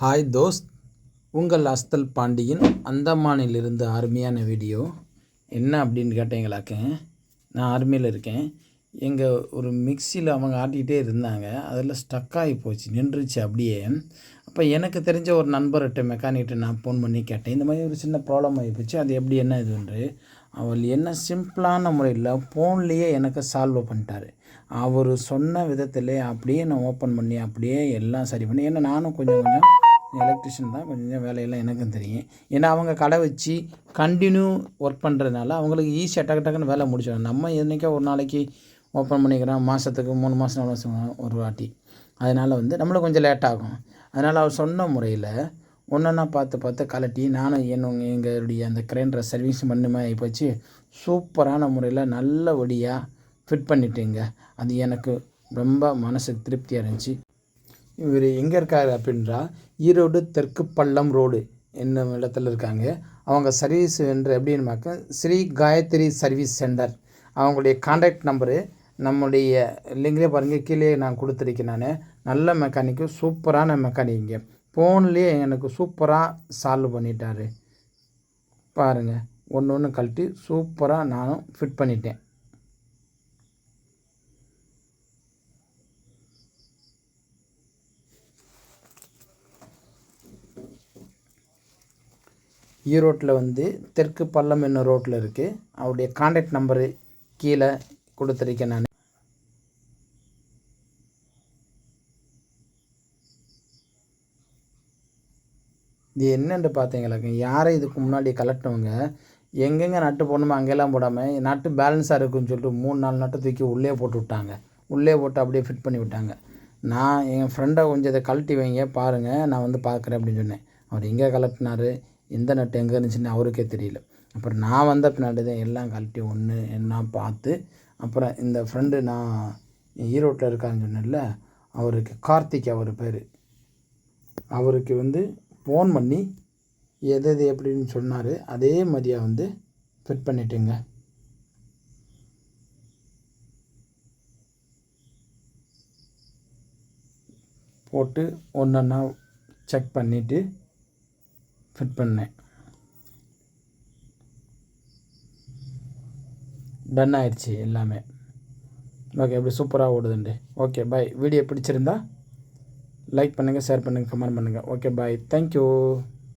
Hi Dost, உங்கள் அஸ்தல் பாண்டியின் அந்தமானிலிருந்து அருமையான video. என்ன அப்படின்னு கேட்டீங்களாக்க, நான் ஆர்மியில் இருக்கேன். எங்கள் ஒரு மிக்சியில் அவங்க ஆட்டிகிட்டே இருந்தாங்க. அதில் ஸ்டக் ஆகி போச்சு, நின்றுச்சு அப்படியே. அப்போ எனக்கு தெரிஞ்ச ஒரு நண்பர்கிட்ட மெக்கானிக்கிட்ட நான் ஃபோன் பண்ணி கேட்டேன். இந்த மாதிரி ஒரு சின்ன ப்ராப்ளம் ஆகி போச்சு, அது எப்படி என்ன இதுன்று. அவர் என்ன சிம்பிளான முறையில் ஃபோன்லேயே எனக்கு சால்வ் பண்ணிட்டார். அவர் சொன்ன விதத்திலே அப்படியே நான் ஓப்பன் பண்ணி அப்படியே எல்லாம் சரி பண்ணி, ஏன்னா நானும் கொஞ்சம் எலக்ட்ரிஷியன் தான், கொஞ்சம் வேலையெல்லாம் எனக்கும் தெரியும். ஏன்னா அவங்க கடை வச்சு கண்டினியூ ஒர்க் பண்ணுறதுனால அவங்களுக்கு ஈஸியாக டக்குன்னு வேலை முடிச்சிடும். நம்ம என்றைக்கோ ஒரு நாளைக்கு ஓப்பன் பண்ணிக்கிறோம், மாதத்துக்கு 3 மாதம் 4 மாதம் ஒரு வாட்டி. அதனால் நம்மளுக்கு கொஞ்சம் லேட் ஆகும். அதனால் அவர் சொன்ன முறையில் ஒன்றா பார்த்து கலட்டி நானும் எங்களுடைய அந்த கிரைண்டரை சர்வீஸ் பண்ணுமே ஆகிப்போச்சு. சூப்பரான முறையில் நல்லபடியாக ஃபிட் பண்ணிட்டேங்க. அது எனக்கு ரொம்ப மனசுக்கு திருப்தியாக இருந்துச்சு. இவர் எங்கே இருக்கார் அப்படின்றா, ஈரோடு தெற்கு பள்ளம் ரோடு என்னும் இடத்துல இருக்காங்க. அவங்க சர்வீஸ் என்று எப்படின்னு ஸ்ரீ காயத்ரி சர்வீஸ் சென்டர். அவங்களுடைய கான்டாக்ட் நம்பரு நம்முடைய லிங்க்லேயே பாருங்கள், கீழே நான் கொடுத்துருக்கேன். நான் நல்ல மெக்கானிக்கு, சூப்பரான மெக்கானிக்குங்க. ஃபோன்லேயே எனக்கு சூப்பராக சால்வ் பண்ணிட்டார். பாருங்கள், ஒன்று கழட்டி சூப்பராக நானும் ஃபிட் பண்ணிட்டேன். ஈரோட்டில் தெற்கு பள்ளம் என்னும் ரோட்டில் இருக்குது. அவருடைய கான்டாக்ட் நம்பரு கீழே கொடுத்துருக்கேன். நான் இது என்னென்று பார்த்தீங்களாக்க, யாரை இதுக்கு முன்னாடி கலட்டினவங்க எங்கெங்கே நட்டு போடணுமோ அங்கெல்லாம் போடாமல் நட்டு பேலன்ஸாக இருக்குன்னு சொல்லிட்டு 3-4 நட்டை தூக்கி உள்ளே போட்டு விட்டாங்க. உள்ளே போட்டு அப்படியே ஃபிட் பண்ணி விட்டாங்க. நான் என் ஃப்ரெண்டை கொஞ்சம் இதை கழட்டி வைங்க பாருங்கள், நான் பார்க்குறேன் அப்படின்னு சொன்னேன். அவர் எங்கே கலட்டினார், எந்த நட்டு எங்கே இருந்துச்சுன்னு அவருக்கே தெரியல. அப்புறம் நான் வந்த பின்னாடி தான் எல்லாம் கழட்டி ஒன்று என்ன பார்த்து, அப்புறம் இந்த ஃப்ரெண்டு நான் ஈரோட்டில் இருக்கான்னு சொன்னேன்ல, அவருக்கு கார்த்திக் அவர் பேர். அவருக்கு ஃபோன் பண்ணி எது எப்படின்னு சொன்னார். அதே மாதிரியாக ஃபிட் பண்ணிட்டேங்க. போட்டு ஒன்றா செக் பண்ணிவிட்டு ஃபிட் பண்ணேன். டன் ஆயிடுச்சு எல்லாமே. ஓகே, எப்படி சூப்பராக ஓடுதுண்டு. ஓகே, பாய். வீடியோ பிடிச்சிருந்தா லைக் பண்ணுங்கள், ஷேர் பண்ணுங்கள், கமெண்ட் பண்ணுங்கள். ஓகே, பாய். தேங்க்யூ.